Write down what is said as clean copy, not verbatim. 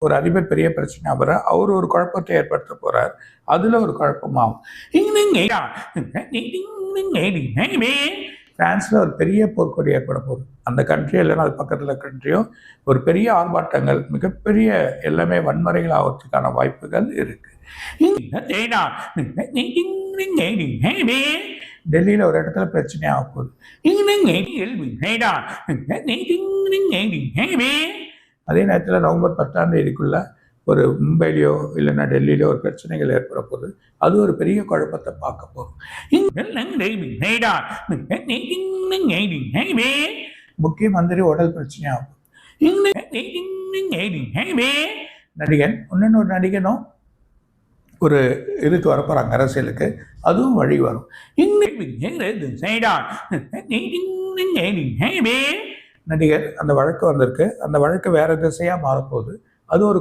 ஒரு அதிபர் பெரிய பிரச்சனை வர அவர் ஒரு குழப்பத்தை ஏற்படுத்த போறார். அதுல ஒரு குழப்பமாகும். பிரான்ஸ்ல ஒரு பெரிய போர்க்கொடி ஏற்பட போகுது. அந்த கண்ட்ரி இல்லைன்னா அது பக்கத்துல கண்ட்ரியோ ஒரு பெரிய ஆர்ப்பாட்டங்கள், மிகப்பெரிய எல்லாமே வன்முறைகள் ஆகிறதுக்கான வாய்ப்புகள் இருக்கு. டெல்லியில ஒரு இடத்துல பிரச்சனை ஆக போகுது. அதே நேரத்தில் நவம்பர் 10ஆம் தேதிக்குள்ள ஒரு மும்பையிலையோ இல்லைன்னா டெல்லியிலோ ஒரு பிரச்சனைகள் ஏற்பட போகுது. அது ஒரு பெரிய குழப்பத்தை பார்க்க போகும். முக்கிய மந்திரி உடல் பிரச்சனையாகும். நடிகன் இன்னொரு நடிகனும் ஒரு இதுக்கு வரப்போறாங்க அரசியலுக்கு, அதுவும் வழி வரும். நடிகர் அந்த வழக்கு வந்திருக்கு, அந்த வழக்கு வேற திசையா மாறப்போகுது. அது ஒரு